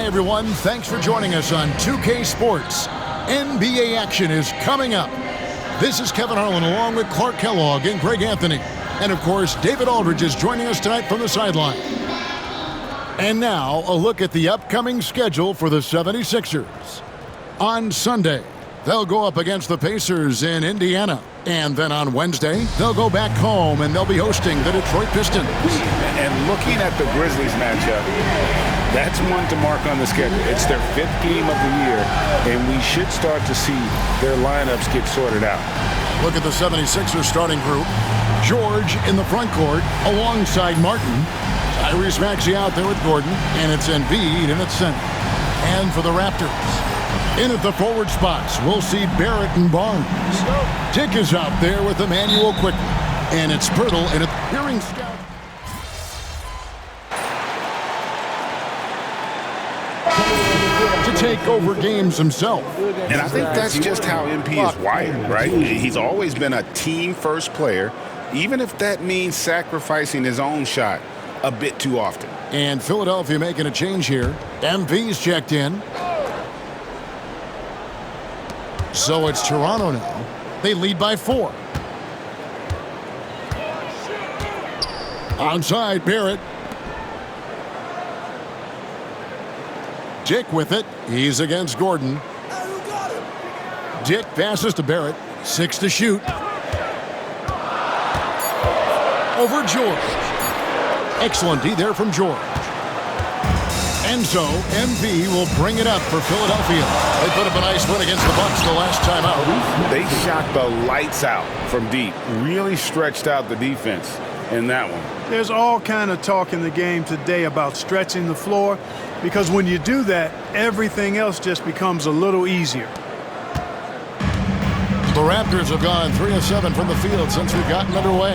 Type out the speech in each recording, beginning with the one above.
everyone. Thanks for joining us on 2K Sports. NBA action is coming up. This is Kevin Harlan along with Clark Kellogg and Greg Anthony. And, of course, David Aldridge is joining us tonight from the sideline. And now, a look at the upcoming schedule for the 76ers. On Sunday, they'll go up against the Pacers in Indiana. And then on Wednesday, they'll go back home and they'll be hosting the Detroit Pistons. And looking at the Grizzlies matchup, that's one to mark on the schedule. It's their 5th game of the year, and we should start to see their lineups get sorted out. Look at the 76ers starting group. George in the front court alongside Martin. Tyrese Maxey out there with Gordon, and it's Embiid in its center. And for the Raptors, in at the forward spots, we'll see Barrett and Barnes. Dick is out there with Emmanuel Quickly, and it's Pirtle in a hearing scout. To take over games himself. And I think that's just how MP is wired, right? He's always been a team-first player, even if that means sacrificing his own shot a bit too often. And Philadelphia making a change here. MP's checked in. So it's Toronto now. They lead by 4. Onside, Barrett. Dick with it. He's against Gordon. Dick passes to Barrett. 6 to shoot. Over George. Excellent D there from George. And so, MP will bring it up for Philadelphia. They put up a nice win against the Bucks the last time out. They shot the lights out from deep. Really stretched out the defense in that one. There's all kind of talk in the game today about stretching the floor, because when you do that, everything else just becomes a little easier. The Raptors have gone 3 of 7 from the field since we've gotten underway.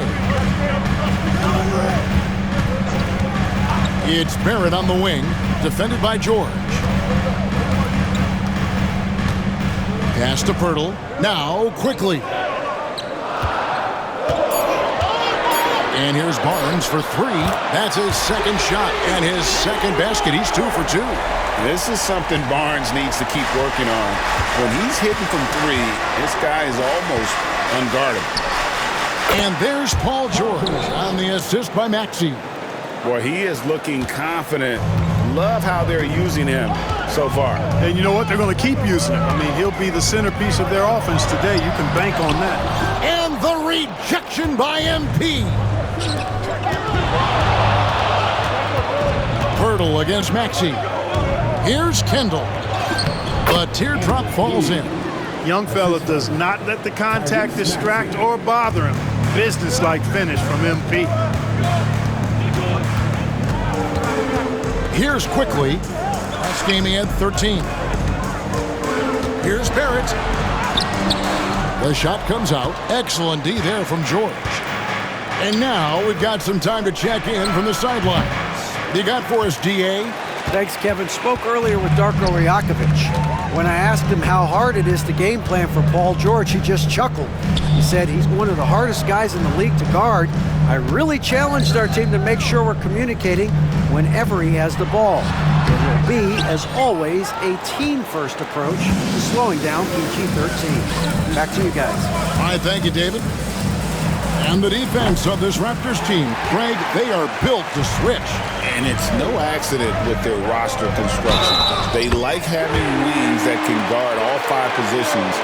It's Barrett on the wing, defended by George. Pass to Pirtle. Now, quickly. And here's Barnes for 3. That's his second shot and his second basket. He's 2 for 2. This is something Barnes needs to keep working on. When he's hitting from 3, this guy is almost unguardable. And there's Paul George on the assist by Maxey. Boy, he is looking confident. Love how they're using him so far. And you know what? They're going to keep using him. I mean, he'll be the centerpiece of their offense today. You can bank on that. And the rejection by MP. Pirtle against Maxey. Here's Kendall. The teardrop falls in. Young fella does not let the contact distract or bother him. Business-like finish from MP. Here's Quickly. Last game he had 13. Here's Barrett. The shot comes out. Excellent D there from George. And now we've got some time to check in from the sidelines. You got for us, DA? Thanks, Kevin. Spoke earlier with Darko Rajakovic. When I asked him how hard it is to game plan for Paul George, he just chuckled. He said he's one of the hardest guys in the league to guard. I really challenged our team to make sure we're communicating whenever he has the ball. It will be, as always, a team-first approach to slowing down PG-13. Back to you guys. All right, thank you, David. And the defense of this Raptors team, Greg, they are built to switch. And it's no accident with their roster construction. They like having wings that can guard all 5 positions.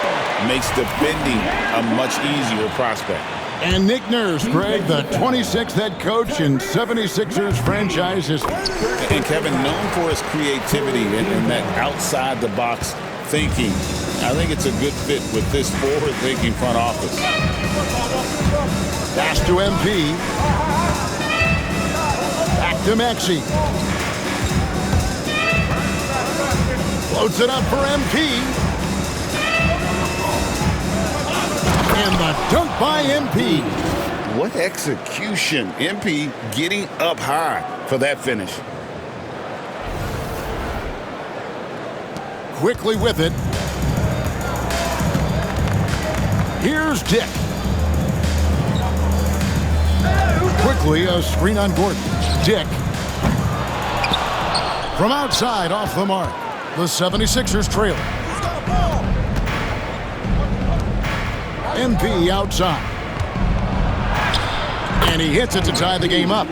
Makes defending a much easier prospect. And Nick Nurse, Greg, the 26th head coach in 76ers franchise history. And Kevin, known for his creativity and that outside-the-box thinking, I think it's a good fit with this forward-thinking front office. Pass to MP. Back to Maxey. Floats it up for MP. And the dunk by MP. What execution. MP getting up high for that finish. Quickly with it. Here's Dick. Quickly, a screen on Gordon. Dick. From outside, off the mark, the 76ers trail. MP outside. And he hits it to tie the game up.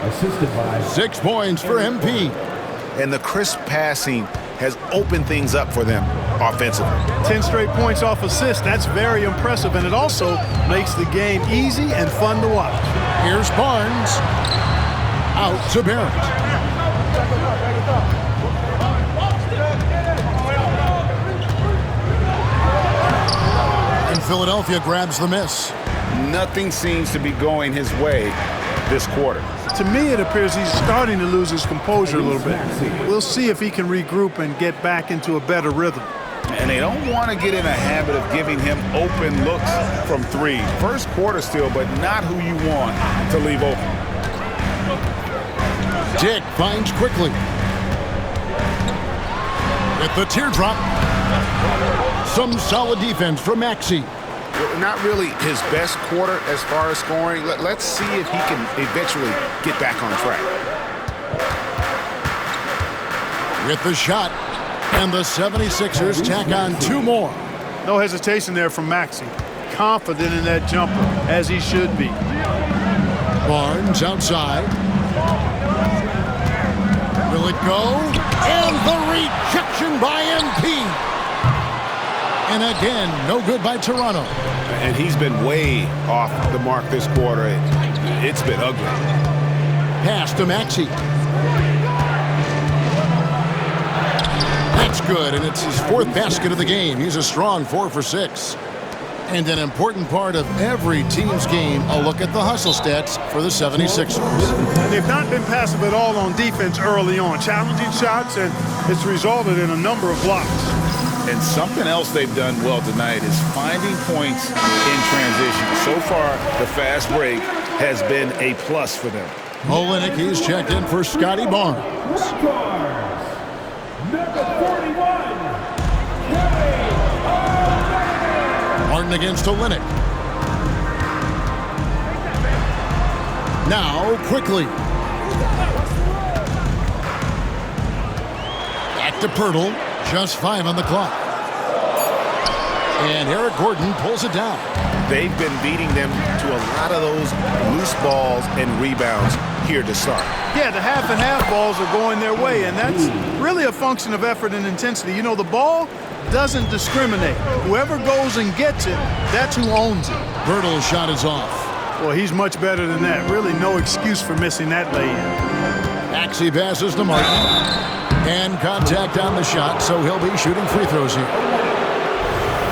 Assisted by 6 points for MP. And the crisp passing has opened things up for them offensively. 10 straight points off assists. That's very impressive, and it also makes the game easy and fun to watch. Here's Barnes. Out to Barrett. And Philadelphia grabs the miss. Nothing seems to be going his way this quarter. To me, it appears he's starting to lose his composure a little bit. We'll see if he can regroup and get back into a better rhythm. And they don't want to get in a habit of giving him open looks from three. First quarter still, but not who you want to leave open. Dick finds quickly. With the teardrop. Some solid defense from Maxey. Not really his best quarter as far as scoring. Let's see if he can eventually get back on track. With the shot, and the 76ers tack on 2 more. No hesitation there from Maxey. Confident in that jumper, as he should be. Barnes outside. Will it go? And the rejection by MP. And again, no good by Toronto. And he's been way off the mark this quarter. It's been ugly. Pass to Maxey. That's good, and it's his 4th basket of the game. He's a strong 4 for 6. And an important part of every team's game, a look at the hustle stats for the 76ers. They've not been passive at all on defense early on. Challenging shots, and it's resulted in a number of blocks. And something else they've done well tonight is finding points in transition. So far, the fast break has been a plus for them. Olenek, he's checked in for Scotty Barnes. number 41, Martin against Olenek. Now, quickly. Back to Pirtle. Just 5 on the clock. And Eric Gordon pulls it down. They've been beating them to a lot of those loose balls and rebounds here to start. Yeah, the half and half balls are going their way, and that's really a function of effort and intensity. You know, the ball doesn't discriminate. Whoever goes and gets it, that's who owns it. Pirtle's shot is off. Well, he's much better than that. Really no excuse for missing that lay-in. Maxey passes to Martin. And contact on the shot, so he'll be shooting free throws here.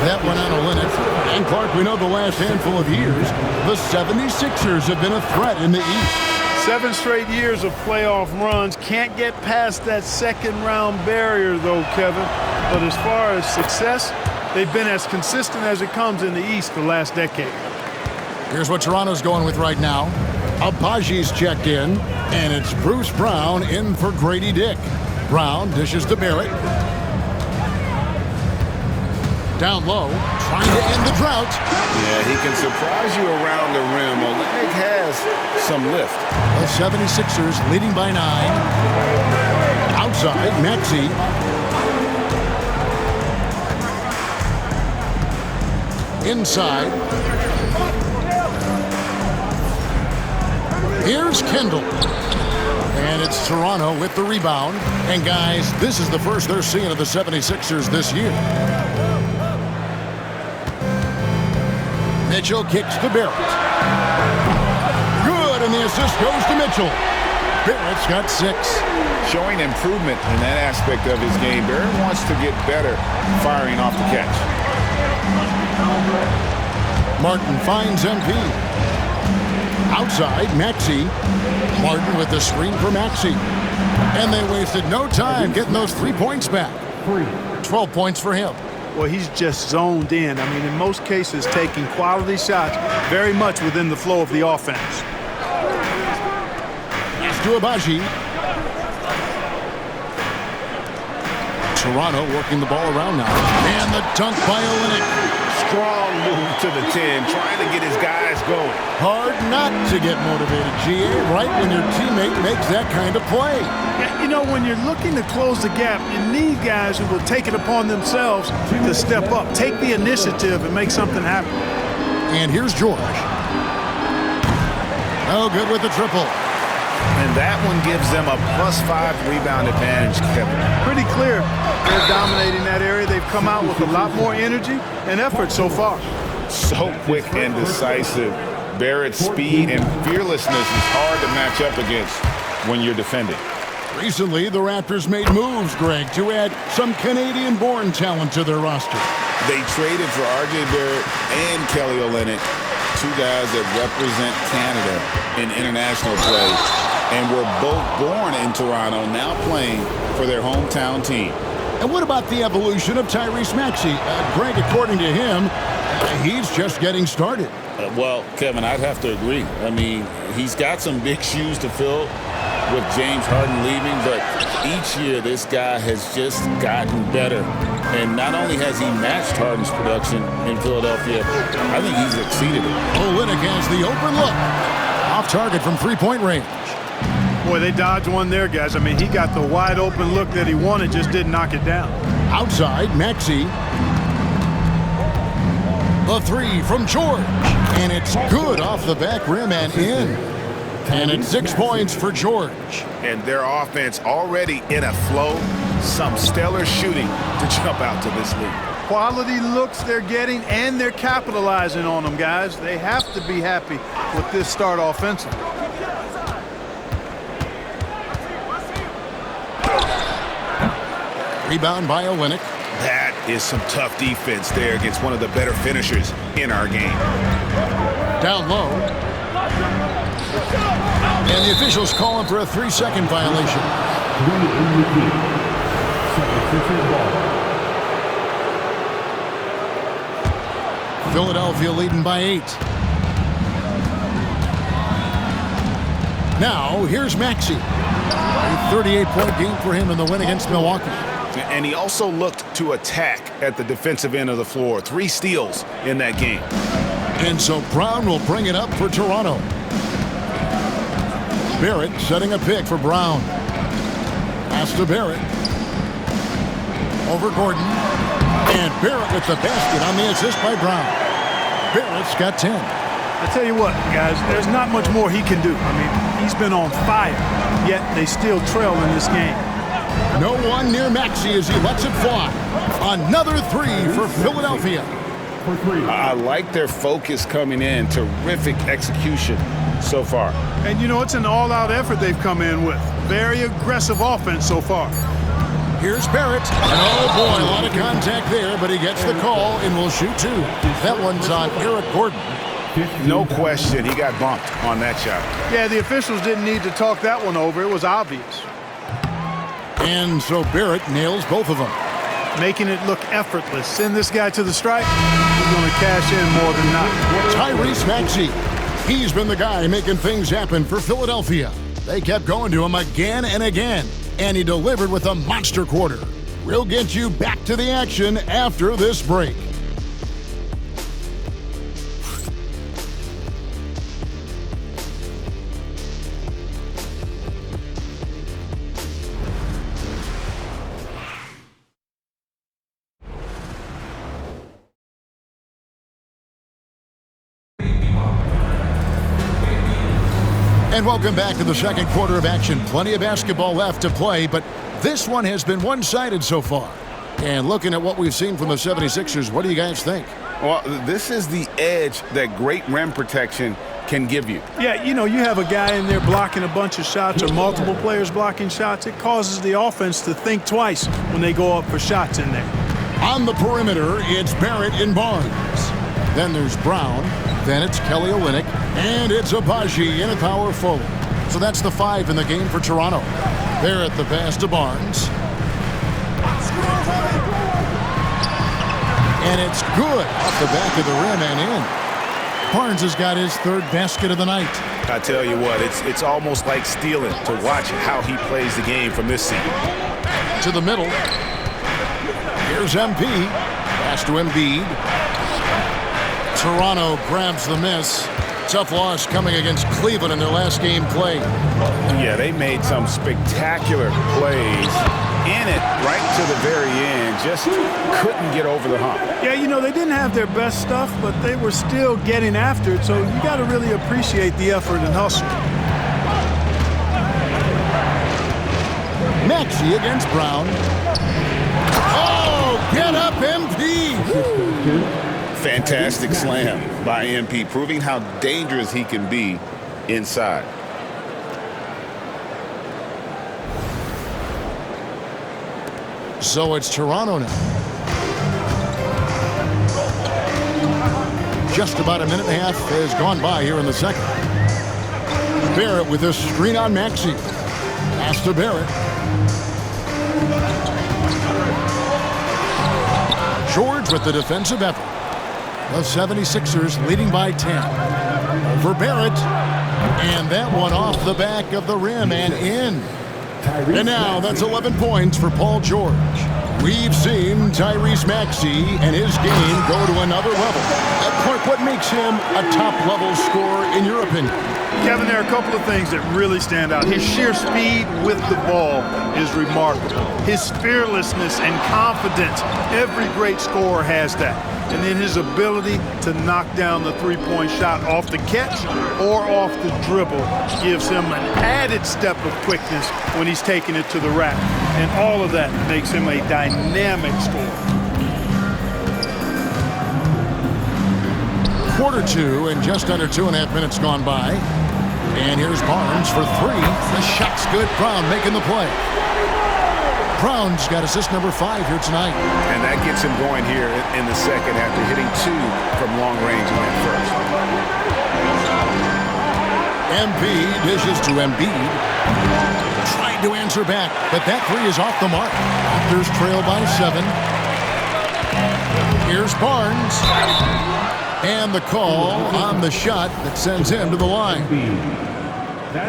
That one on Olenek. And Clark, we know the last handful of years, the 76ers have been a threat in the East. 7 straight years of playoff runs. Can't get past that second-round barrier, though, Kevin. But as far as success, they've been as consistent as it comes in the East the last decade. Here's what Toronto's going with right now. Abaji's checked in, and it's Bruce Brown in for Grady Dick. Brown dishes to Barrett. Down low, trying to end the drought. Yeah, he can surprise you around the rim. Olenek has some lift. The 76ers leading by 9. Outside, Maxey. Inside. Here's Kendall. And it's Toronto with the rebound. And guys, this is the first they're seeing of the 76ers this year. Mitchell kicks to Barrett. Good, and the assist goes to Mitchell. Barrett's got 6. Showing improvement in that aspect of his game. Barrett wants to get better firing off the catch. Martin finds MP. Outside, Maxey. Martin with the screen for Maxey. And they wasted no time getting those 3 points back. 12 points for him. Well, he's just zoned in. I mean, in most cases, taking quality shots very much within the flow of the offense. Pass to Abaji. Toronto working the ball around now. And the dunk by Olenek. Strong move to the 10, trying to get his guys going. Hard not to get motivated, GA, right when your teammate makes that kind of play. Yeah, you know, when you're looking to close the gap, you need guys who will take it upon themselves to step up, take the initiative, and make something happen. And here's George. Oh, good with the triple. And that one gives them a +5 rebound advantage, Kevin. Pretty clear they're dominating that area. They've come out with a lot more energy and effort so far. So quick and decisive. Barrett's speed and fearlessness is hard to match up against when you're defending. Recently, the Raptors made moves, Greg, to add some Canadian-born talent to their roster. They traded for R.J. Barrett and Kelly Olynyk, two guys that represent Canada in international play, and were both born in Toronto, now playing for their hometown team. And what about the evolution of Tyrese Maxey? Greg, according to him, he's just getting started. Well, Kevin, I'd have to agree. I mean, he's got some big shoes to fill with James Harden leaving, but each year this guy has just gotten better. And not only has he matched Harden's production in Philadelphia, I think he's exceeded it. Olynyk has the open look. Off target from three-point range. Boy, they dodged one there, guys. I mean, he got the wide open look that he wanted, just didn't knock it down. Outside, Maxey. The three from George. And it's good off the back rim and in. And it's 6 points for George. And their offense already in a flow. Some stellar shooting to jump out to this lead. Quality looks they're getting, and they're capitalizing on them, guys. They have to be happy with this start offensively. Rebound by Olynyk. That is some tough defense there against one of the better finishers in our game. Down low. And the officials call him for a 3-second violation. Philadelphia leading by 8. Now, here's Maxey. A 38-point game for him in the win against Milwaukee. And he also looked to attack at the defensive end of the floor. 3 steals in that game. And so Brown will bring it up for Toronto. Barrett setting a pick for Brown. Pass to Barrett. Over Gordon. And Barrett with the basket on the assist by Brown. Barrett's got 10. I tell you what, guys, there's not much more he can do. I mean, he's been on fire, yet they still trail in this game. No one near Maxey as he lets it fly. Another 3 for Philadelphia. I like their focus coming in. Terrific execution so far. And, you know, it's an all-out effort they've come in with. Very aggressive offense so far. Here's Barrett. And oh, boy, a lot of contact there, but he gets the call and will shoot 2. That one's on Eric Gordon. No question, he got bumped on that shot. Yeah, the officials didn't need to talk that one over. It was obvious. And so Barrett nails both of them. Making it look effortless. Send this guy to the stripe. He's going to cash in more than not. Tyrese Maxey. He's been the guy making things happen for Philadelphia. They kept going to him again and again, and he delivered with a monster quarter. We'll get you back to the action after this break. And welcome back to the second quarter of action. Plenty of basketball left to play, but this one has been one-sided so far. And looking at what we've seen from the 76ers, what do you guys think? Well, this is the edge that great rim protection can give you. Yeah, you know, you have a guy in there blocking a bunch of shots or multiple players blocking shots. It causes the offense to think twice when they go up for shots in there. On the perimeter, it's Barrett and Barnes. Then there's Brown. Then it's Kelly Olynyk. And it's Abaji in a power forward. So that's the 5 in the game for Toronto. Barrett the pass to Barnes. And it's good off the back of the rim and in. Barnes has got his 3rd basket of the night. I tell you what, it's almost like stealing to watch how he plays the game from this seat. To the middle. Here's MP. Pass to Embiid. Toronto grabs the miss. Tough loss coming against Cleveland in their last game play. Yeah, they made some spectacular plays in it right to the very end. Just couldn't get over the hump. Yeah, you know, they didn't have their best stuff, but they were still getting after it, so you got to really appreciate the effort and hustle. Maxey against Brown. Oh, get up, MP! Fantastic slam by MP, proving how dangerous he can be inside. So it's Toronto now. Just about a minute and a half has gone by here in the second. Barrett with a screen on Maxey. Pass to Barrett. George with the defensive effort. The 76ers leading by 10. For Barrett. And that one off the back of the rim and in. And now that's 11 points for Paul George. We've seen Tyrese Maxey and his game go to another level. Clark, what makes him a top-level scorer in your opinion? Kevin, there are a couple of things that really stand out. His sheer speed with the ball is remarkable. His fearlessness and confidence, every great scorer has that. And then his ability to knock down the three-point shot off the catch or off the dribble gives him an added step of quickness when he's taking it to the rack. And all of that makes him a dynamic scorer. Quarter two and just under 2.5 minutes gone by. And here's Barnes for three. The shot's good. Brown making the play. Brown's got assist number 5 here tonight. And that gets him going here in the second after hitting 2 from long range in that first. MP dishes to Embiid. Tried to answer back, but that three is off the mark. Raptors trail by 7. Here's Barnes. And the call on the shot that sends him to the line.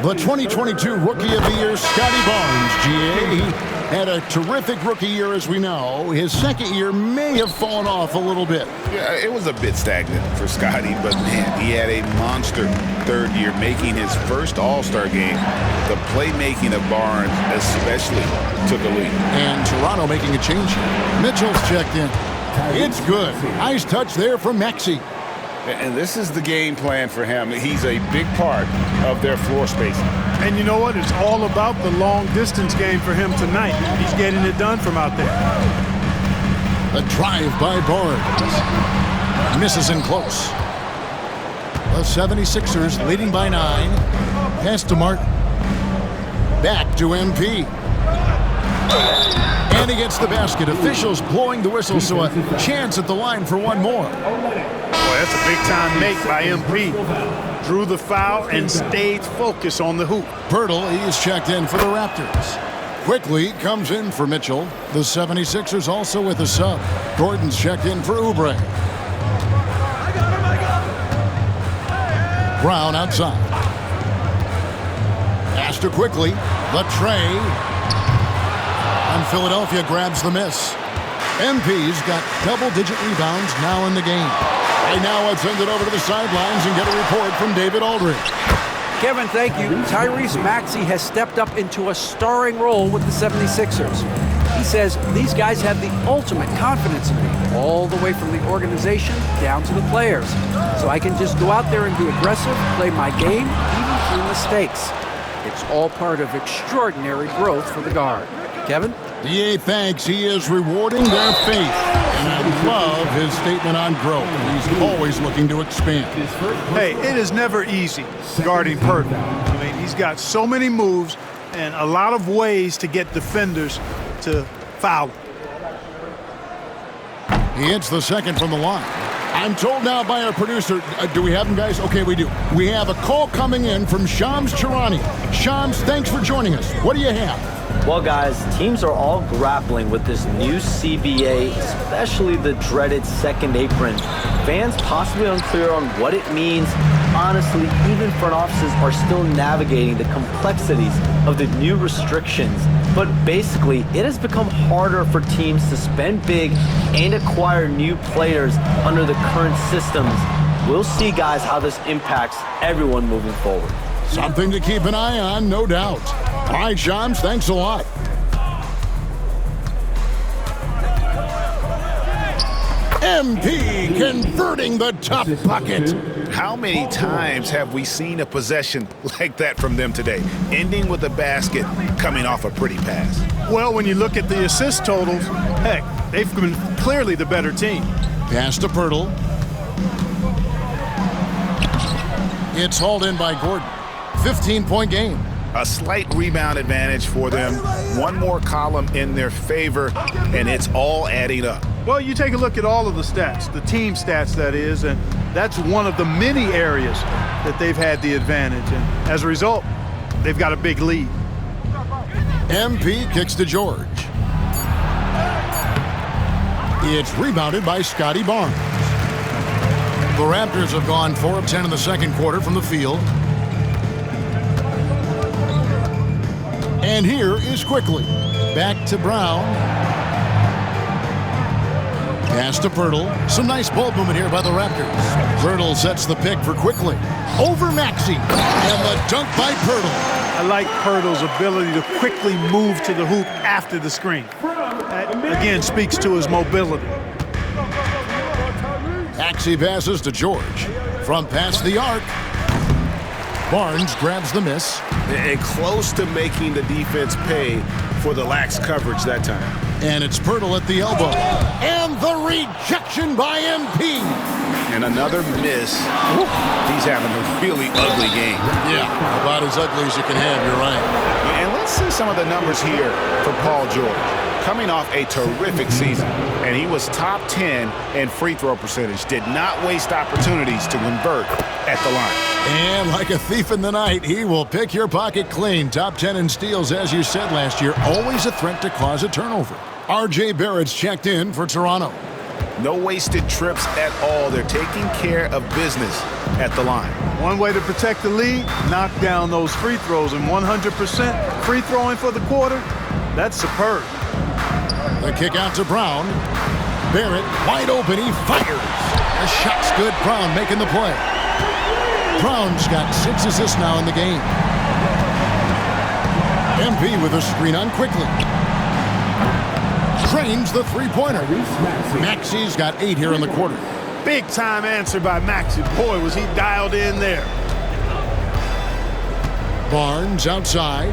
The 2022 Rookie of the Year, Scotty Barnes, GA. Had a terrific rookie year, as we know. His second year may have fallen off a little bit. Yeah, it was a bit stagnant for Scotty, but man, he had a monster third year, making his first All-Star game. The playmaking of Barnes especially took a lead. And Toronto making a change here. Mitchell's checked in. It's good. Nice touch there from Maxey. And this is the game plan for him. He's a big part of their floor spacing. And you know what? It's all about the long-distance game for him tonight. He's getting it done from out there. A drive by Barnes. Misses in close. The 76ers leading by 9. Pass to Martin. Back to MP. And he gets the basket. Officials blowing the whistle, so a chance at the line for one more. Boy, that's a big-time make by MP. Drew the foul and stayed focused on the hoop. Pirtle, he's checked in for the Raptors. Quickly comes in for Mitchell. The 76ers also with a sub. Gordon's checked in for Oubre. Brown outside. Astor quickly. The tray. And Philadelphia grabs the miss. MP's got double-digit rebounds now in the game. Right now, let's send it over to the sidelines and get a report from David Aldridge. Kevin, thank you. Tyrese Maxey has stepped up into a starring role with the 76ers. He says these guys have the ultimate confidence in me, all the way from the organization down to the players. So I can just go out there and be aggressive, play my game, even through mistakes. It's all part of extraordinary growth for the guard. Kevin? DA thanks. He is rewarding their faith. And I love his statement on growth. He's always looking to expand. Hey, it is never easy guarding Purtle. I mean, he's got so many moves and a lot of ways to get defenders to foul. He hits the second from the line. I'm told now by our producer, do we have him, guys? Okay, we do. We have a call coming in from Shams Charania. Shams, thanks for joining us. What do you have? Well, guys, teams are all grappling with this new CBA, especially the dreaded second apron. Fans possibly unclear on what it means. Honestly, even front offices are still navigating the complexities of the new restrictions. But basically, it has become harder for teams to spend big and acquire new players under the current systems. We'll see, guys, how this impacts everyone moving forward. Something to keep an eye on, no doubt. All right, Shams, thanks a lot. MP converting the tough bucket. How many times have we seen a possession like that from them today, ending with a basket coming off a pretty pass? Well, when you look at the assist totals, heck, they've been clearly the better team. Pass to Pirtle. It's hauled in by Gordon. 15-point game. A slight rebound advantage for them. One more column in their favor, and it's all adding up. Well, you take a look at all of the stats, the team stats, that is, and that's one of the many areas that they've had the advantage. And as a result, they've got a big lead. MP kicks to George. It's rebounded by Scotty Barnes. The Raptors have gone 4 of 10 in the second quarter from the field. And here is Quickly. Back to Brown. Pass to Pirtle. Some nice ball movement here by the Raptors. Pirtle sets the pick for Quickly. Over Maxey. And the dunk by Pirtle. I like Pirtle's ability to quickly move to the hoop after the screen. That, again, speaks to his mobility. Maxey passes to George. From past the arc. Barnes grabs the miss. And close to making the defense pay for the lax coverage that time. And it's Pirtle at the elbow. And the rejection by MP. And another miss. He's having a really ugly game. Yeah, about as ugly as you can have, you're right. And let's see some of the numbers here for Paul George. Coming off a terrific season, and he was top 10 in free throw percentage. Did not waste opportunities to convert at the line. And like a thief in the night, he will pick your pocket clean. Top 10 in steals, as you said last year. Always a threat to cause a turnover. R.J. Barrett's checked in for Toronto. No wasted trips at all. They're taking care of business at the line. One way to protect the lead, knock down those free throws, and 100% free throwing for the quarter, that's superb. The kick out to Brown. Barrett wide open, he fires. The shot's good, Brown making the play. Brown's got 6 assists now in the game. MP with a screen on Quickly. Trains the three-pointer. Maxey's got 8 here in the quarter. Big time answer by Maxey. Boy, was he dialed in there. Barnes outside.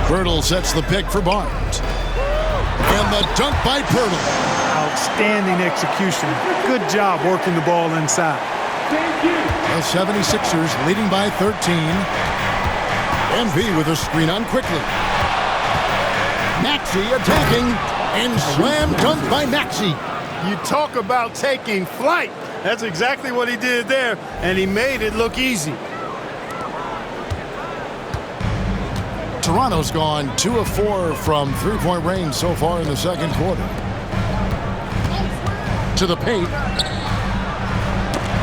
Pirtle sets the pick for Barnes. And the dunk by Pirtle. Outstanding execution. Good job working the ball inside. The 76ers leading by 13. MP with a screen on Quickly. Maxey attacking and slam dunk by Maxey. You talk about taking flight. That's exactly what he did there, and he made it look easy. Toronto's gone 2 of 4 from three-point range so far in the second quarter. To the paint.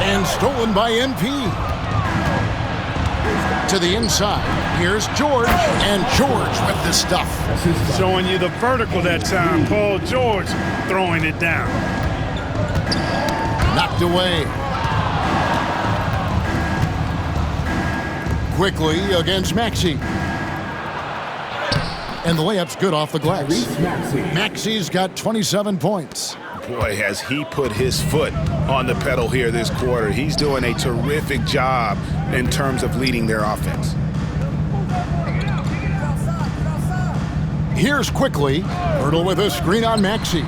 And stolen by MP. To the inside. Here's George, and George with the stuff. Showing you the vertical that time. Paul George throwing it down. Knocked away. Quickly against Maxey. And the layup's good off the glass. Maxey's got 27 points. Boy, has he put his foot on the pedal here this quarter. He's doing a terrific job in terms of leading their offense. Here's Quickly. Pirtle with a screen on Maxey.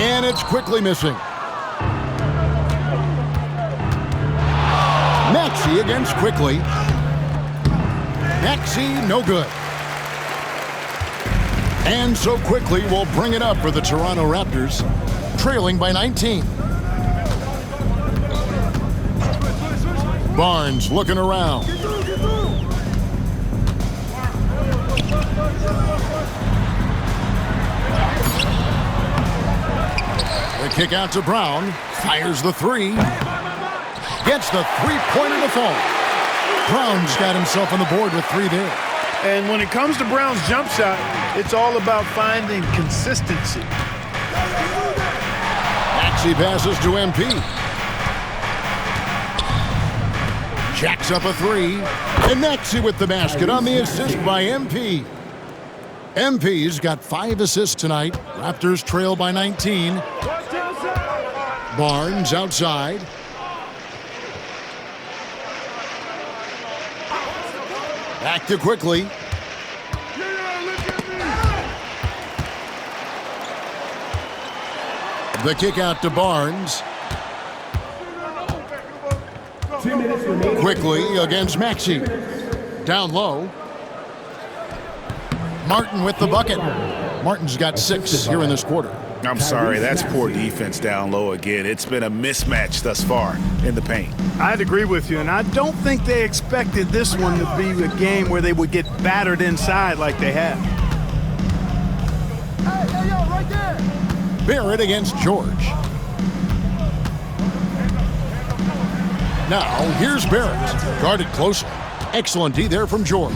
And it's Quickly missing. Maxey against Quickly. Maxey, no good. And so Quickly will bring it up for the Toronto Raptors, trailing by 19. Barnes looking around. The kick out to Brown. Fires the three. Gets the three-pointer to fall. Brown's got himself on the board with 3 there. And when it comes to Brown's jump shot, it's all about finding consistency. Maxey passes to MP. Jacks up a three. And Maxey with the basket on the assist by MP. MP's got 5 assists tonight. Raptors trail by 19. Barnes outside. Back to quickly. The kick out to Barnes. Quickly against Maxey. Down low. Martin with the bucket. Martin's got 6 here in this quarter. I'm sorry, that's poor defense down low again. It's been a mismatch thus far in the paint. I'd agree with you, and I don't think they expected this one to be a game where they would get battered inside like they have. Hey, yo, right there. Barrett against George. Now, here's Barrett. Guarded closely. Excellent D there from George.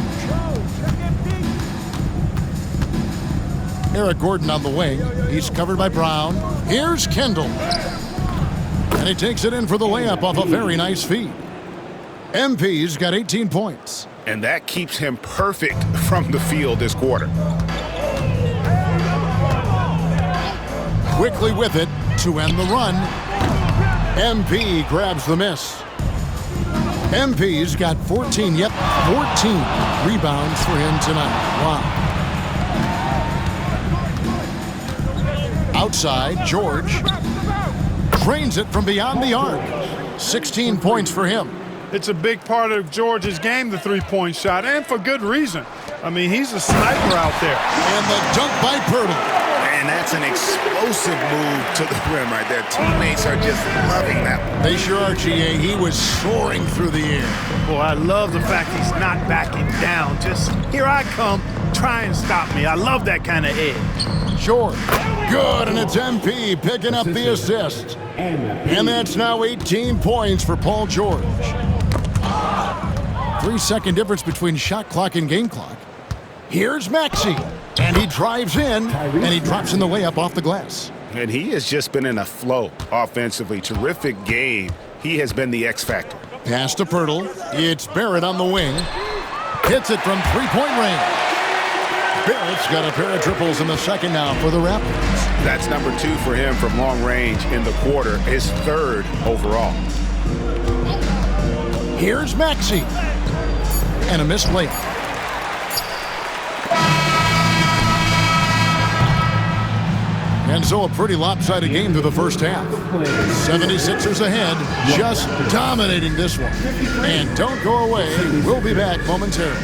Eric Gordon on the wing. He's covered by Brown. Here's Kendall. And he takes it in for the layup off a very nice feed. MP's got 18 points. And that keeps him perfect from the field this quarter. Quickly with it to end the run. MP grabs the miss. MP's got 14 rebounds for him tonight. Wow. Outside, George drains it from beyond the arc. 16 points for him. It's a big part of George's game, the three-point shot, and for good reason. I mean, he's a sniper out there. And the dunk by Pirtle. And that's an explosive move to the rim right there. Teammates are just loving that one. They sure are, GA. He was soaring through the air. Boy, I love the fact he's not backing down. Just, here I come, try and stop me. I love that kind of edge. Short. Good, and it's MP picking up the assist. And that's now 18 points for Paul George. 3-second difference between shot clock and game clock. Here's Maxey. And he drives in, and he drops in the layup off the glass. And he has just been in a flow offensively. Terrific game. He has been the X factor. Pass to Pirtle. It's Barrett on the wing. Hits it from three-point range. Barrett's got a pair of triples in the second now for the Raptors. That's number 2 for him from long range in the quarter, his 3rd overall. Here's Maxey. And a missed layup. And so a pretty lopsided game through the first half. 76ers ahead, just dominating this one. And don't go away. We'll be back momentarily.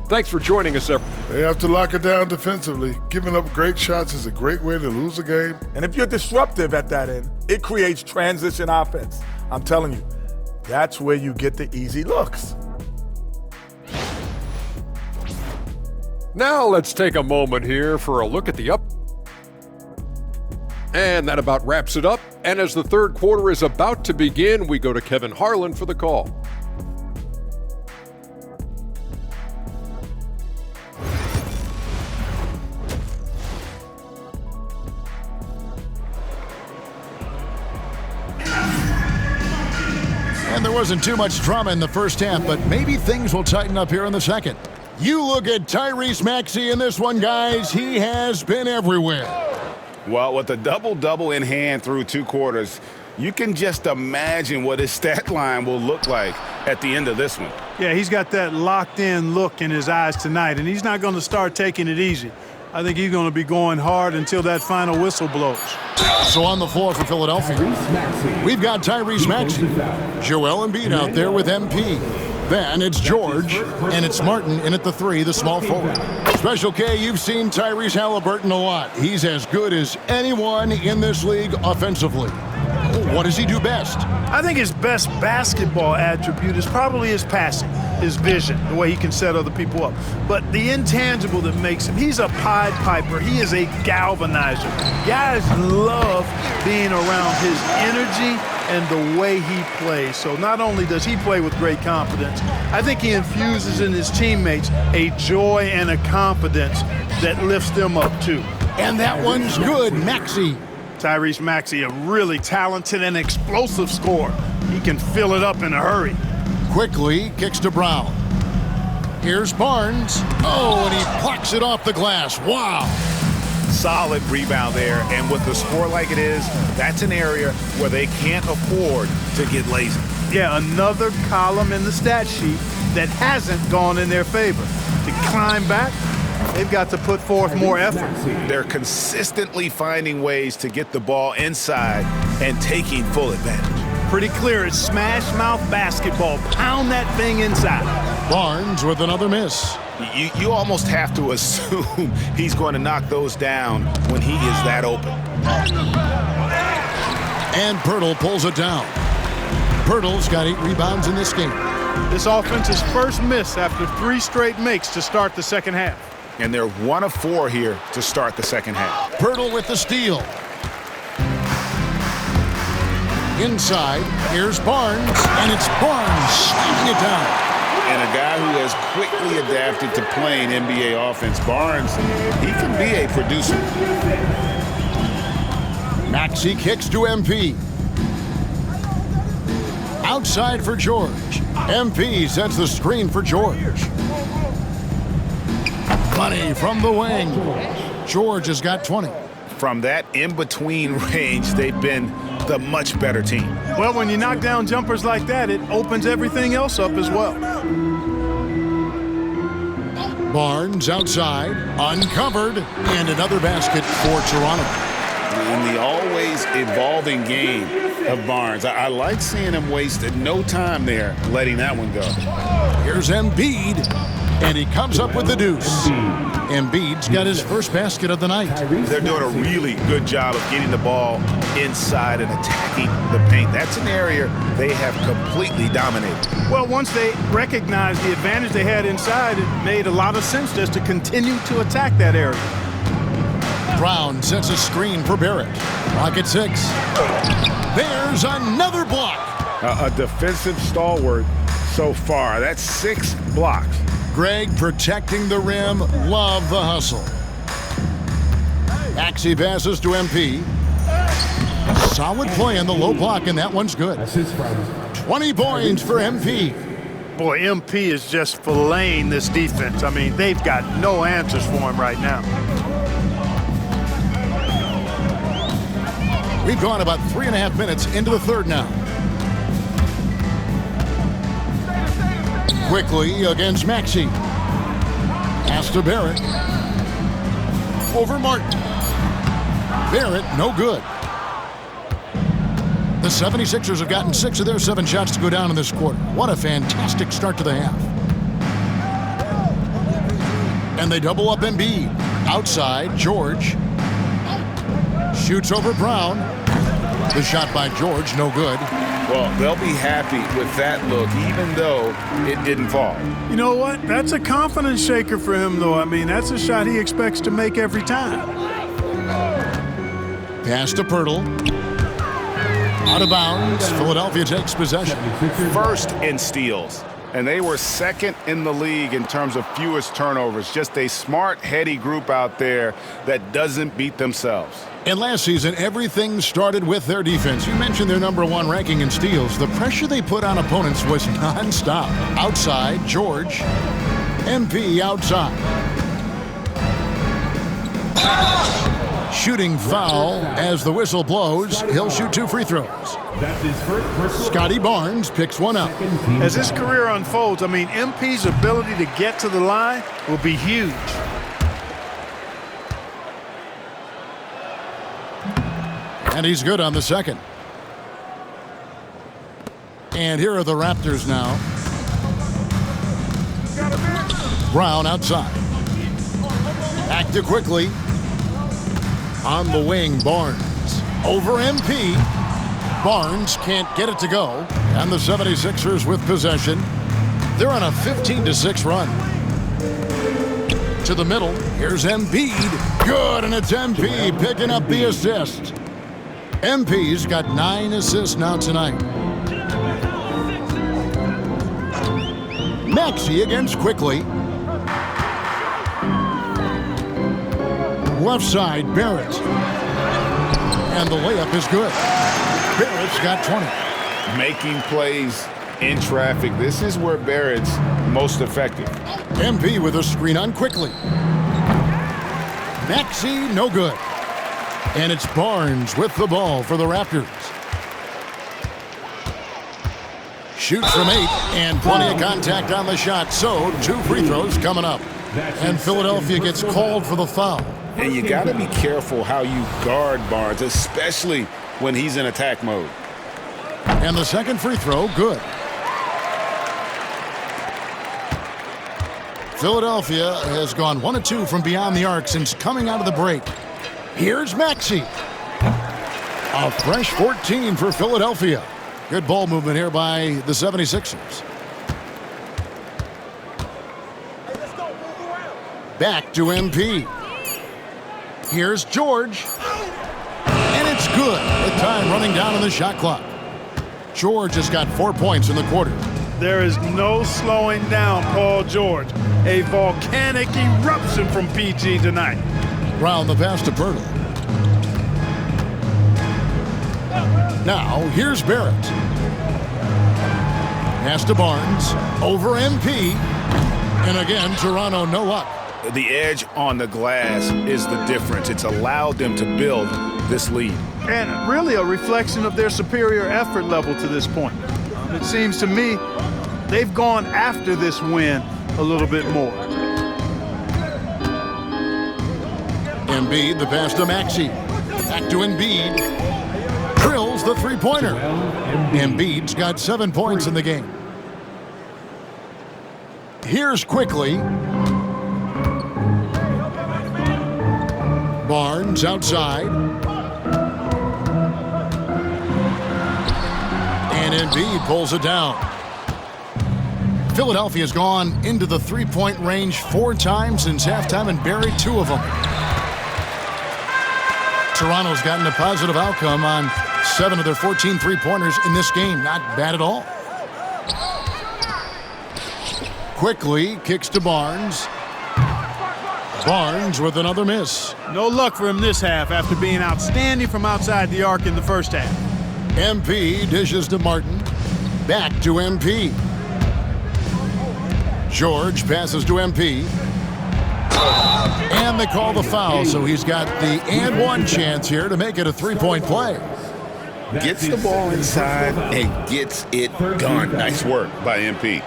Thanks for joining us, everyone. They have to lock it down defensively. Giving up great shots is a great way to lose a game. And if you're disruptive at that end, it creates transition offense. I'm telling you, that's where you get the easy looks. Now let's take a moment here for a look at the up. And that about wraps it up. And as the third quarter is about to begin, we go to Kevin Harlan for the call. And there wasn't too much drama in the first half, but maybe things will tighten up here in the second. You look at Tyrese Maxey in this one, guys. He has been everywhere. Well, with a double-double in hand through 2 quarters, you can just imagine what his stat line will look like at the end of this one. Yeah, he's got that locked-in look in his eyes tonight, and he's not going to start taking it easy. I think he's going to be going hard until that final whistle blows. So on the floor for Philadelphia, we've got Tyrese Maxey, Joel Embiid out there with MP. Then it's George, and it's Martin in at the 3, the small forward. Special K, you've seen Tyrese Halliburton a lot. He's as good as anyone in this league offensively. What does he do best? I think his best basketball attribute is probably his passing, his vision, the way he can set other people up. But the intangible that makes him, he's a Pied Piper. He is a galvanizer. Guys love being around his energy and the way he plays. So not only does he play with great confidence, I think he infuses in his teammates a joy and a confidence that lifts them up too. And that one's good, Maxey. Tyrese Maxey, a really talented and explosive scorer. He can fill it up in a hurry. Quickly kicks to Brown. Here's Barnes. Oh, and he plucks it off the glass. Wow. Solid rebound there, and with the score like it is, that's an area where they can't afford to get lazy. Yeah, another column in the stat sheet that hasn't gone in their favor. To climb back, they've got to put forth more effort. They're consistently finding ways to get the ball inside and taking full advantage. Pretty clear, it's smash mouth basketball. Pound that thing inside. Barnes with another miss. You almost have to assume he's going to knock those down when he is that open. And Pirtle pulls it down. Pirtle's got 8 rebounds in this game. This offense's first miss after 3 straight makes to start the second half. And they're 1 of 4 here to start the second half. Pirtle with the steal. Inside, here's Barnes, and it's Barnes slamming it down. And a guy who has quickly adapted to playing NBA offense, Barnes, he can be a producer. Maxey kicks to MP. Outside for George. MP sets the screen for George. Money from the wing. George has got 20. From that in-between range, they've been the much better team. Well, when you knock down jumpers like that, it opens everything else up as well. Barnes outside, uncovered, and another basket for Toronto. In the always evolving game of Barnes, I like seeing him waste no time there, letting that one go. Here's Embiid, and he comes up with the deuce. Embiid's got his first basket of the night. They're doing a really good job of getting the ball inside and attacking the paint. That's an area they have completely dominated. Well, once they recognized the advantage they had inside, it made a lot of sense just to continue to attack that area. Brown sets a screen for Barrett. Block at 6. There's another block. A defensive stalwart so far. That's 6 blocks. Greg protecting the rim. Love the hustle. Maxey passes to MP. Solid play on the low block, and that one's good. 20 points for MP. Boy, MP is just filleting this defense. I mean, they've got no answers for him right now. We've gone about 3.5 minutes into the third now. Quickly against Maxey. Pass to Barrett. Over Martin. Barrett, no good. The 76ers have gotten 6 of their 7 shots to go down in this quarter. What a fantastic start to the half. And they double up Embiid. Outside, George. Shoots over Brown. The shot by George, no good. Well, they'll be happy with that look, even though it didn't fall. You know what? That's a confidence shaker for him, though. I mean, that's a shot he expects to make every time. Pass to Pirtle. Out of bounds. Philadelphia takes possession. First in steals. And they were second in the league in terms of fewest turnovers. Just a smart, heady group out there that doesn't beat themselves. And last season, everything started with their defense. You mentioned their #1 ranking in steals. The pressure they put on opponents was nonstop. Outside, George. MP outside. Shooting foul as the whistle blows. He'll shoot 2 free throws. Scotty Barnes picks one up. As his career unfolds, I mean, MP's ability to get to the line will be huge. And he's good on the second. And here are the Raptors now. Brown outside. Back to quickly. On the wing, Barnes. Over MP. Barnes can't get it to go. And the 76ers with possession. They're on a 15-6 run. To the middle. Here's Embiid. Good, and it's MP picking up the assist. MP's got 9 assists now tonight. Maxey against Quickly. Left side, Barrett. And the layup is good. Barrett's got 20. Making plays in traffic. This is where Barrett's most effective. MP with a screen on Quickly. Maxey, no good. And it's Barnes with the ball for the Raptors. Shoots from 8 and plenty of contact on the shot. So 2 free throws coming up. And Philadelphia gets called for the foul. And you got to be careful how you guard Barnes, especially when he's in attack mode. And the second free throw, good. Philadelphia has gone 1 of 2 from beyond the arc since coming out of the break. Here's Maxey. A fresh 14 for Philadelphia. Good ball movement here by the 76ers. Back to MP. Here's George. And it's good. The time running down on the shot clock. George has got 4 points in the quarter. There is no slowing down Paul George. A volcanic eruption from PG tonight. Brown the pass to Pirtle. Now, here's Barrett. Pass to Barnes. Over MP. And again, Toronto no luck. The edge on the glass is the difference. It's allowed them to build this lead. And really a reflection of their superior effort level to this point. It seems to me they've gone after this win a little bit more. Embiid, the pass to Maxey. Back to Embiid. Drills the three-pointer. Embiid's got 7 points in the game. Here's Quickly. Barnes outside. And Embiid pulls it down. Philadelphia's gone into the three-point range 4 times since halftime and buried 2 of them. Toronto's gotten a positive outcome on 7 of their 14 three-pointers in this game. Not bad at all. Quickly kicks to Barnes. Barnes with another miss. No luck for him this half after being outstanding from outside the arc in the first half. MP dishes to Martin. Back to MP. George passes to MP. And they call the foul, so he's got the and one chance here to make it a three-point play. Gets the ball inside and gets it done. Nice work by MP.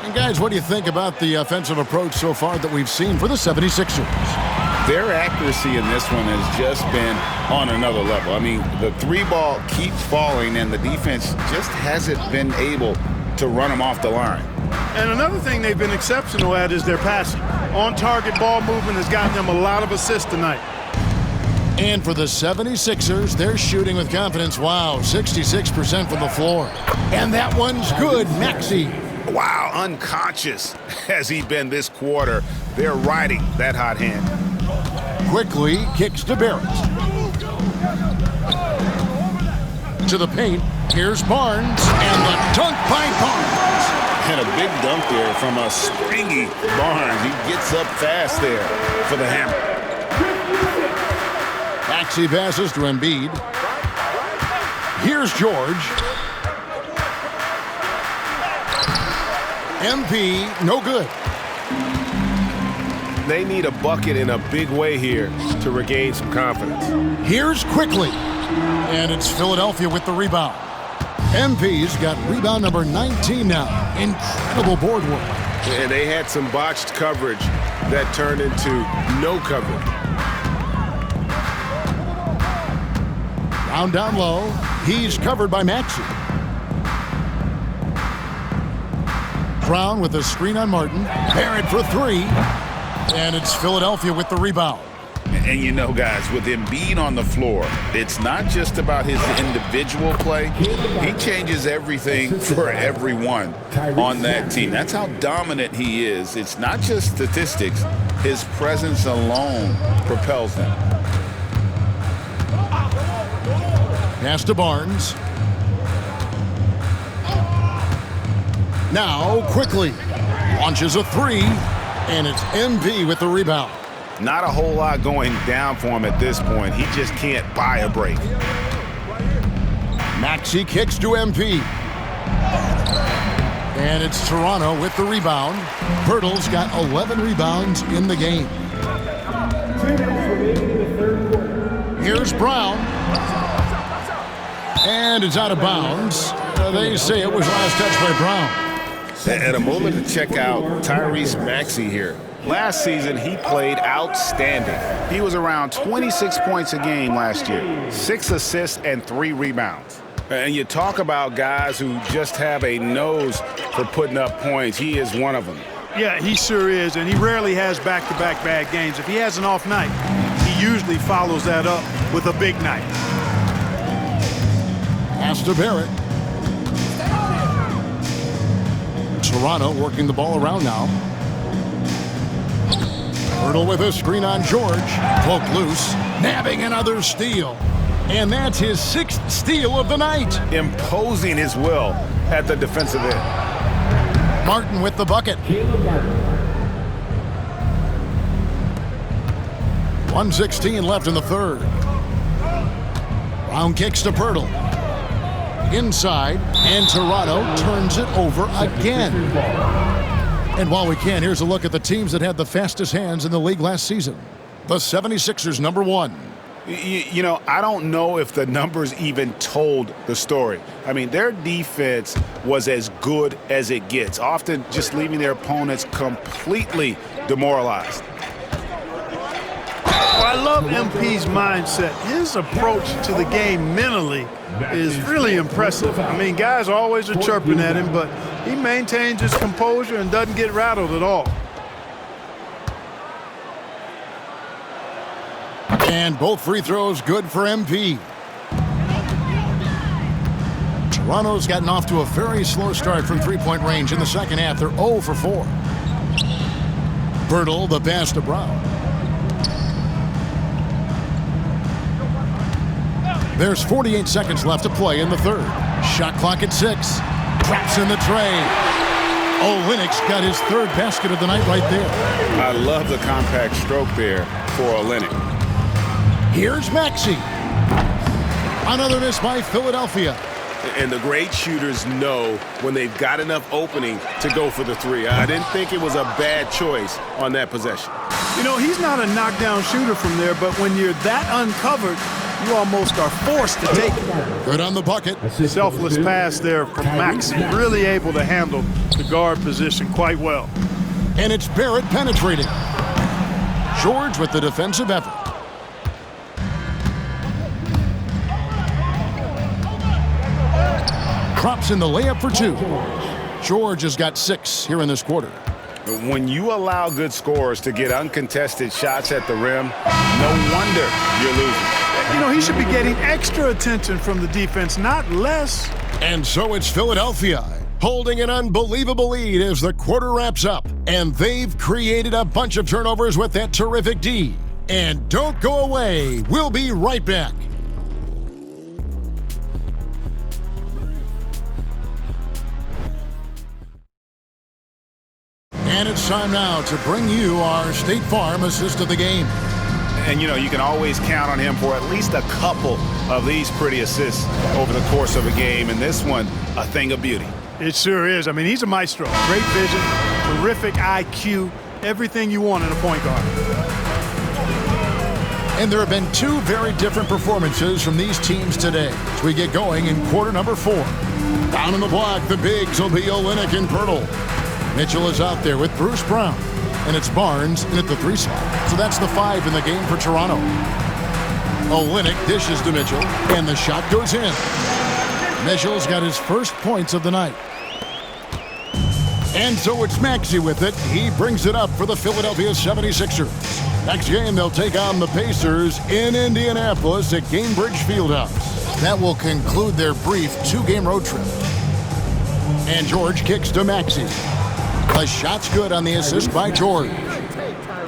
And guys, what do you think about the offensive approach so far that we've seen for the 76ers? Their accuracy in this one has just been on another level. I mean, the 3-ball keeps falling, and the defense just hasn't been able to run them off the line. And another thing they've been exceptional at is their passing. On-target ball movement has gotten them a lot of assists tonight. And for the 76ers, they're shooting with confidence. Wow, 66% from the floor. And that one's good, Maxey. Wow, unconscious has he been this quarter. They're riding that hot hand. Quickly kicks to Barrett. To the paint, here's Barnes, and the dunk by Barnes. And a big dunk there from a springy Barnes. He gets up fast there for the hammer. Maxey passes to Embiid. Here's George. MP, no good. They need a bucket in a big way here to regain some confidence. Here's Quickly. And it's Philadelphia with the rebound. MP's got rebound number 19 now. Incredible board work. And they had some botched coverage that turned into no coverage. Down low. He's covered by Maxey. Brown with a screen on Martin. Barrett for 3. And it's Philadelphia with the rebound. And you know, guys, with Embiid on the floor, it's not just about his individual play. He changes everything for everyone on that team. That's how dominant he is. It's not just statistics. His presence alone propels them. Pass to Barnes. Now, quickly. Launches a three, and it's MP with the rebound. Not a whole lot going down for him at this point. He just can't buy a break. Maxey kicks to MP. And it's Toronto with the rebound. Pirtle's got 11 rebounds in the game. Here's Brown. And it's out of bounds. They say it was last touch by Brown. And a moment to check out Tyrese Maxey here. Last season, he played outstanding. He was around 26 points a game last year, 6 assists and 3 rebounds. And you talk about guys who just have a nose for putting up points. He is one of them. Yeah, he sure is, and he rarely has back-to-back bad games. If he has an off night, he usually follows that up with a big night. Pass to Barrett. Toronto working the ball around now. Pirtle with a screen on George. Poked loose. Nabbing another steal. And that's his 6th steal of the night. Imposing his will at the defensive end. Martin with the bucket. 1:16 left in the third. Brown kicks to Pirtle. Inside, and Toronto turns it over again. And while we can, here's a look at the teams that had the fastest hands in the league last season. The 76ers, number 1. You know, I don't know if the numbers even told the story. I mean, their defense was as good as it gets, often just leaving their opponents completely demoralized. Well, I love MP's mindset. His approach to the game mentally is really impressive. I mean, guys always are chirping at him, but he maintains his composure and doesn't get rattled at all. And both free throws good for MP. Toronto's gotten off to a very slow start from three-point range in the second half. They're 0 for 4. Pirtle, the pass to Brown. There's 48 seconds left to play in the third. Shot clock at 6. Drops in the tray. Olynyk's got his 3rd basket of the night right there. I love the compact stroke there for Olynyk. Here's Maxey. Another miss by Philadelphia. And the great shooters know when they've got enough opening to go for the 3. I didn't think it was a bad choice on that possession. You know, he's not a knockdown shooter from there, but when you're that uncovered, you almost are forced to take it. Good on the bucket. Selfless pass there from Maxey, really able to handle the guard position quite well. And it's Barrett penetrating. George with the defensive effort. Drops in the layup for 2. George has got 6 here in this quarter. When you allow good scorers to get uncontested shots at the rim, no wonder you're losing. You know, he should be getting extra attention from the defense, not less. And so it's Philadelphia holding an unbelievable lead as the quarter wraps up. And they've created a bunch of turnovers with that terrific D. And don't go away. We'll be right back. And it's time now to bring you our State Farm assist of the game. And, you know, you can always count on him for at least a couple of these pretty assists over the course of a game. And this one, a thing of beauty. It sure is. I mean, he's a maestro. Great vision, terrific IQ, everything you want in a point guard. And there have been 2 very different performances from these teams today as we get going in quarter number 4. Down on the block, the bigs will be Olynyk and Pirtle. Mitchell is out there with Bruce Brown. And it's Barnes in at the 3 slot. So that's the 5 in the game for Toronto. Olynyk dishes to Mitchell, and the shot goes in. Mitchell's got his first points of the night. And so it's Maxey with it. He brings it up for the Philadelphia 76ers. Next game, they'll take on the Pacers in Indianapolis at Gainbridge Fieldhouse. That will conclude their brief 2-game road trip. And George kicks to Maxey. The shot's good on the assist by George.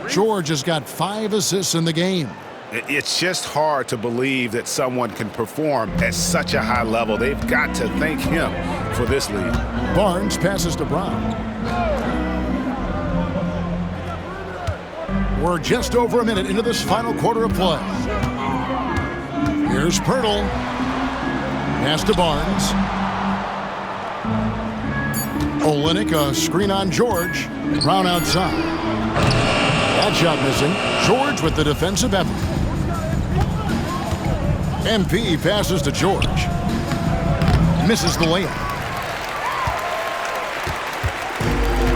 George has got 5 assists in the game. It's just hard to believe that someone can perform at such a high level. They've got to thank him for this lead. Barnes passes to Brown. We're just over a minute into this final quarter of play. Here's Pirtle. Pass to Barnes. Olynyk, a screen on George. Brown outside. That shot missing. George with the defensive effort. MP passes to George. Misses the layup.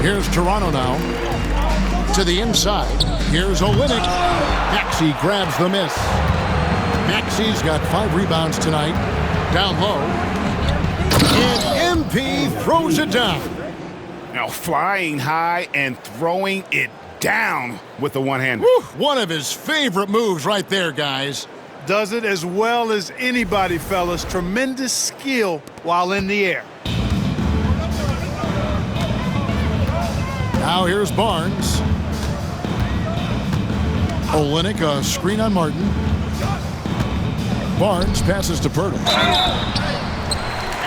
Here's Toronto now. To the inside. Here's Olynyk. Maxey grabs the miss. Maxey's got 5 rebounds tonight. Down low. And MP throws it down. Now flying high and throwing it down with the one-hander. One of his favorite moves right there, guys. Does it as well as anybody, fellas. Tremendous skill while in the air. Now here's Barnes. Olynyk, a screen on Martin. Barnes passes to Pirtle.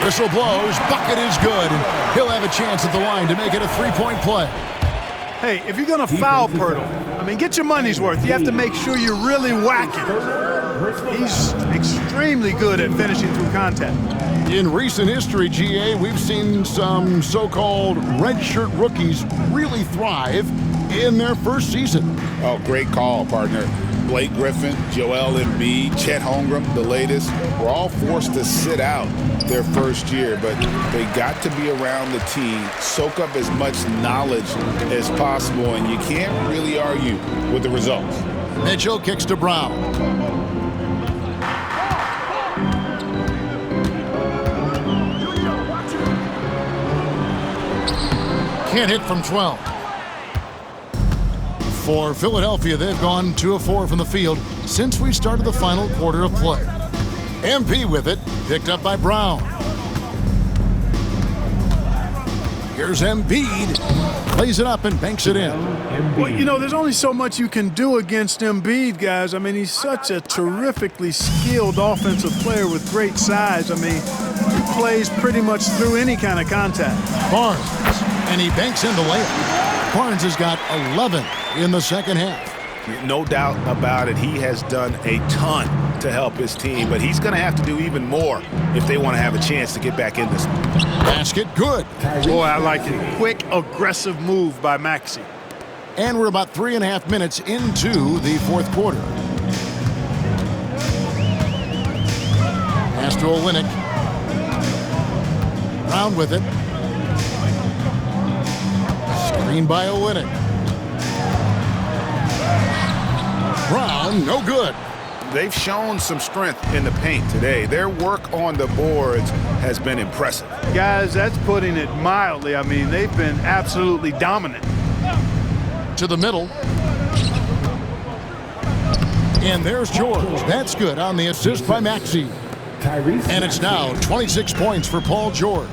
Whistle blows. Bucket is good. He'll have a chance at the line to make it a 3-point play. Hey, if you're going to foul Pirtle, I mean, get your money's worth. You have to make sure you're really whacking. He's extremely good at finishing through contact. In recent history, GA, we've seen some so-called redshirt rookies really thrive in their first season. Oh, great call, partner. Blake Griffin, Joel Embiid, Chet Holmgren, the latest, were all forced to sit out their first year, but they got to be around the team, soak up as much knowledge as possible, and you can't really argue with the results. Mitchell kicks to Brown. Can't hit from 12. For Philadelphia, they've gone 2 of 4 from the field since we started the final quarter of play. MP with it, picked up by Brown. Here's Embiid, plays it up and banks it in. Well, you know, there's only so much you can do against Embiid, guys. I mean, he's such a terrifically skilled offensive player with great size. I mean, he plays pretty much through any kind of contact. Barnes, and he banks in the layup. Barnes has got 11 in the second half. No doubt about it. He has done a ton to help his team, but he's going to have to do even more if they want to have a chance to get back in this one. Basket good. Boy, I like it. Quick, aggressive move by Maxey. And we're about 3.5 minutes into the fourth quarter. Pass to Olynyk. Brown with it. Screen by Olynyk. Brown, no good. They've shown some strength in the paint today. Their work on the boards has been impressive. Guys, that's putting it mildly. I mean, they've been absolutely dominant. To the middle. And there's George. That's good on the assist by Maxey. And it's now 26 points for Paul George.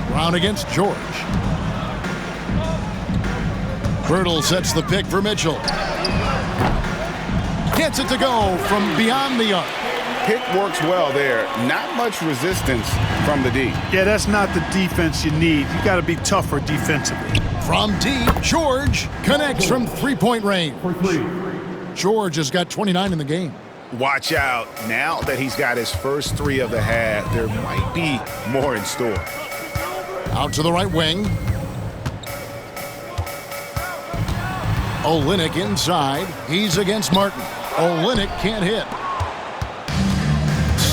Brown against George. Pirtle sets the pick for Mitchell. Gets it to go from beyond the arc. Pick works well there. Not much resistance from the D. Yeah, that's not the defense you need. You got to be tougher defensively. From deep, George connects from 3-point range. George has got 29 in the game. Watch out. Now that he's got his first 3 of the half, there might be more in store. Out to the right wing. Olynyk inside. He's against Martin. Olynyk can't hit.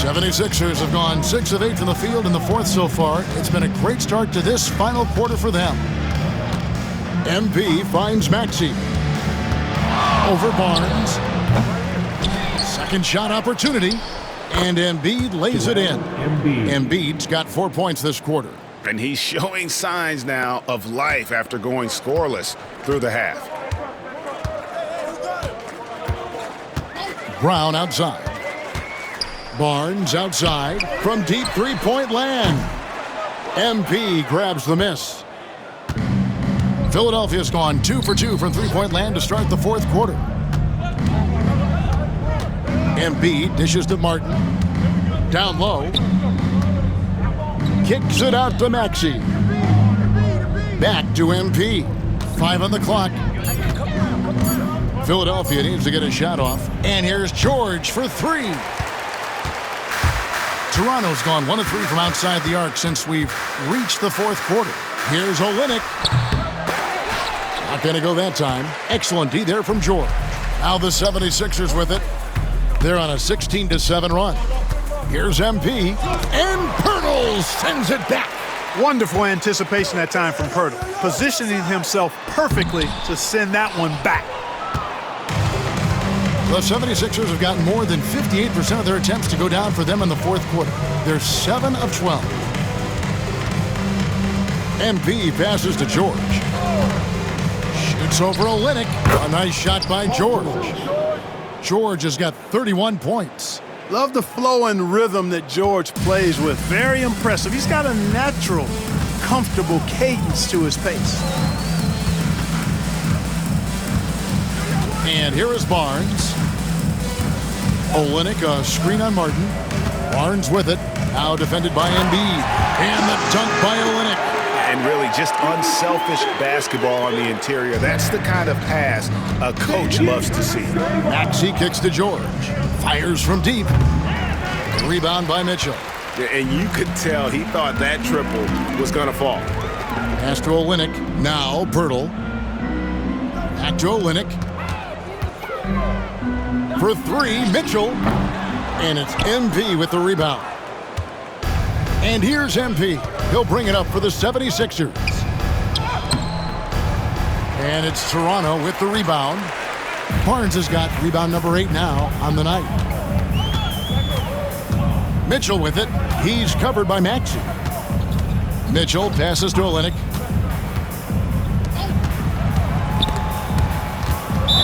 76ers have gone 6 of 8 from the field in the fourth so far. It's been a great start to this final quarter for them. MP finds Maxey. Over Barnes. Second shot opportunity. And Embiid lays it in. Embiid's got 4 points this quarter. And he's showing signs now of life after going scoreless through the half. Brown outside. Barnes outside from deep 3-point land. MP grabs the miss. Philadelphia's gone 2 for 2 from three-point land to start the fourth quarter. Embiid dishes to Martin. Down low. Kicks it out to Maxey. Back to MP. 5 on the clock. Philadelphia needs to get a shot off. And here's George for 3. Toronto's gone 1 of 3 from outside the arc since we've reached the fourth quarter. Here's Olynyk. Not going to go that time. Excellent D there from George. Now the 76ers with it. They're on a 16-7 run. Here's MP. And Pirtle sends it back. Wonderful anticipation that time from Pirtle, positioning himself perfectly to send that one back. The 76ers have gotten more than 58% of their attempts to go down for them in the fourth quarter. They're 7 of 12. MP passes to George. Shoots over Olynyk. A nice shot by George. George has got 31 points. Love the flow and rhythm that George plays with. Very impressive. He's got a natural, comfortable cadence to his pace. And here is Barnes. Olynyk, a screen on Martin. Barnes with it. Now defended by Embiid. And the dunk by Olynyk. And really just unselfish basketball on the interior. That's the kind of pass a coach loves to see. Maxey kicks to George. Fires from deep. Rebound by Mitchell. And you could tell he thought that triple was going to fall. Pass to Olynyk. Now Pirtle. Back to Olynyk. For 3, Mitchell. And it's MP with the rebound. And here's MP. He'll bring it up for the 76ers. And it's Toronto with the rebound. Barnes has got rebound number 8 now on the night. Mitchell with it. He's covered by Maxey. Mitchell passes to Olynyk.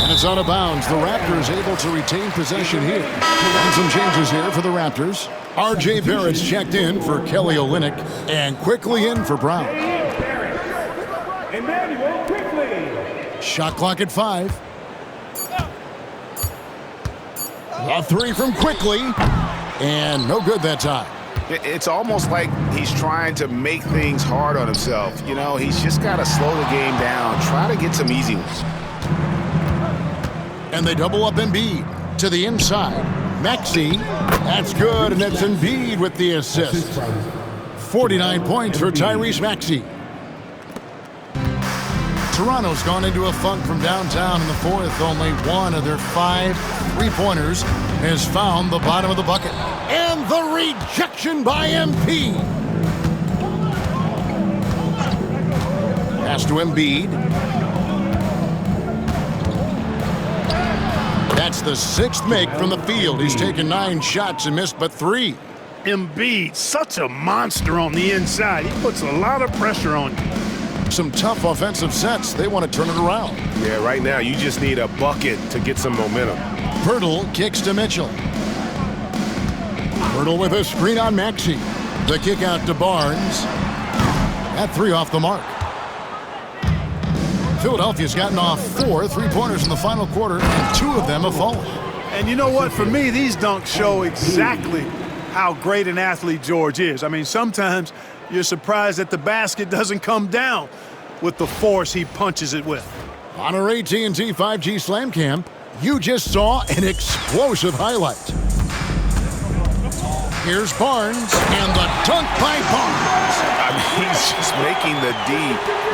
And it's out of bounds. The Raptors able to retain possession here. And some changes here for the Raptors. R.J. Barrett's checked in for Kelly Olynyk and quickly in for Brown. Shot clock at 5. A 3 from Quickly. And no good that time. It's almost like he's trying to make things hard on himself. You know, he's just got to slow the game down. Try to get some easy ones. And they double up Embiid to the inside. Maxey, that's good, and that's Embiid with the assist. 49 points for Tyrese Maxey. Toronto's gone into a funk from downtown in the fourth. Only one of their 5 3-pointers has found the bottom of the bucket. And the rejection by MP. Pass to Embiid. That's the 6th make from the field. He's taken 9 shots and missed but 3. Embiid, such a monster on the inside. He puts a lot of pressure on you. Some tough offensive sets. They want to turn it around. Yeah, right now you just need a bucket to get some momentum. Pirtle kicks to Mitchell. Pirtle with a screen on Maxey. The kick out to Barnes. That 3 off the mark. Philadelphia's gotten off 4 3-pointers in the final quarter, and 2 of them have fallen. And you know what? For me, these dunks show exactly how great an athlete George is. I mean, sometimes you're surprised that the basket doesn't come down with the force he punches it with. On our AT&T 5G Slam Cam, you just saw an explosive highlight. Here's Barnes, and the dunk by Barnes. I mean, he's just making the D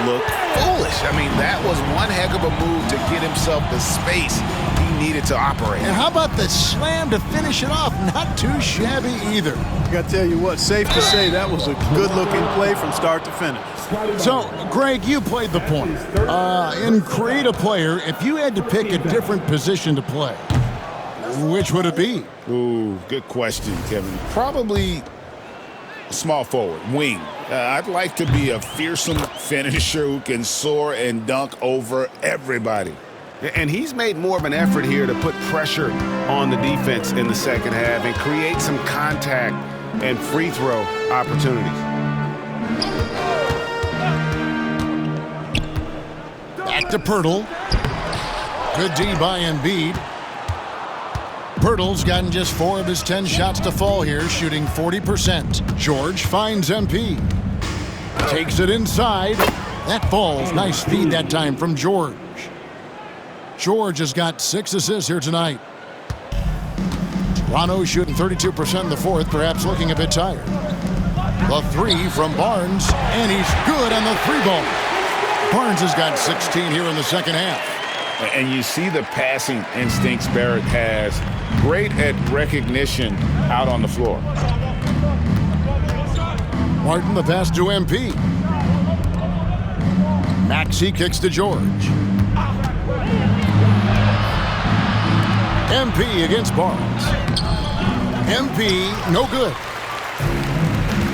look foolish. I mean, that was one heck of a move to get himself the space he needed to operate. And how about the slam to finish it off? Not too shabby either. I got to tell you what, safe to say that was a good-looking play from start to finish. So, Greg, you played the point. In Create a Player, if you had to pick a different position to play, which would it be? Ooh, good question, Kevin. Probably small forward, wing. I'd like to be a fearsome finisher who can soar and dunk over everybody. And he's made more of an effort here to put pressure on the defense in the second half and create some contact and free throw opportunities. to Pirtle. Good D by Embiid. Pirtle's gotten just 4 of his 10 shots to fall here, shooting 40%. George finds MP. Takes it inside. That falls. Nice feed that time from George. George has got 6 assists here tonight. Toronto shooting 32% in the fourth, perhaps looking a bit tired. The 3 from Barnes, and he's good on the 3-ball. Barnes has got 16 here in the second half. And you see the passing instincts Barrett has. Great at recognition out on the floor. Martin, the pass to MP. Maxey kicks to George. MP against Barnes. MP, no good.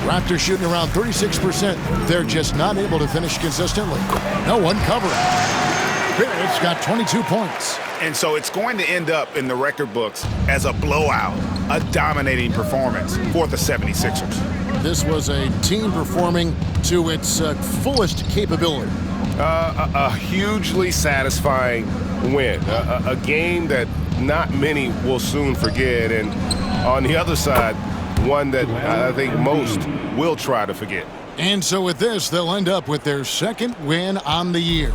Raptors shooting around 36%. They're just not able to finish consistently. No one covering. Barrett's got 22 points. And so it's going to end up in the record books as a blowout, a dominating performance for the 76ers. This was a team performing to its fullest capability. A hugely satisfying win. A game that not many will soon forget. And on the other side, one that I think most will try to forget. And so with this, they'll end up with their second win on the year.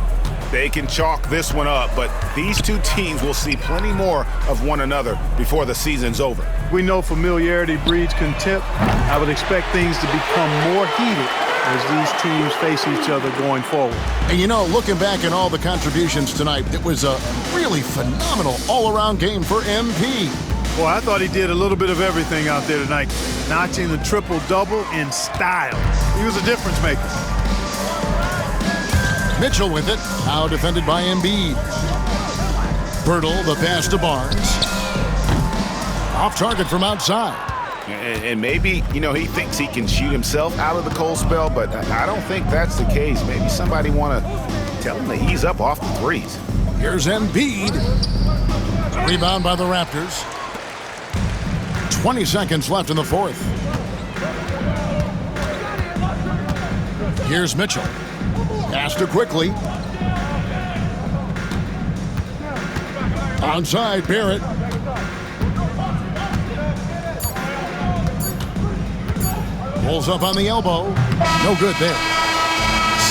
They can chalk this one up, but these two teams will see plenty more of one another before the season's over. We know familiarity breeds contempt. I would expect things to become more heated as these teams face each other going forward. And you know, looking back at all the contributions tonight, it was a really phenomenal all-around game for MP. Well, I thought he did a little bit of everything out there tonight, notching the triple-double in style. He was a difference maker. Mitchell with it, now defended by Embiid. Pirtle, the pass to Barnes. Off target from outside. And maybe, you know, he thinks he can shoot himself out of the cold spell, but I don't think that's the case. Maybe somebody want to tell him to ease up off the threes. Here's Embiid. Rebound by the Raptors. 20 seconds left in the fourth. Here's Mitchell. Pass to quickly. Onside, Barrett. Pulls up on the elbow. No good there.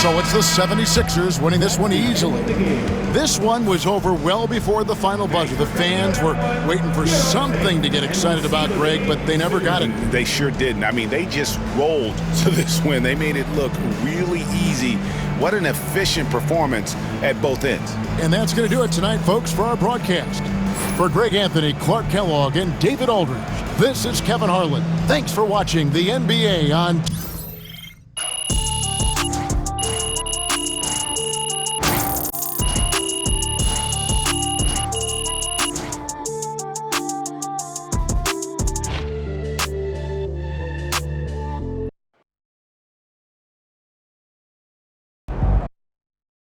So it's the 76ers winning this one easily. This one was over well before the final buzzer. The fans were waiting for something to get excited about, Greg, but they never got it. They sure didn't. I mean, they just rolled to this win. They made it look really easy. What an efficient performance at both ends. And that's going to do it tonight, folks, for our broadcast. For Greg Anthony, Clark Kellogg, and David Aldridge, this is Kevin Harlan. Thanks for watching the NBA on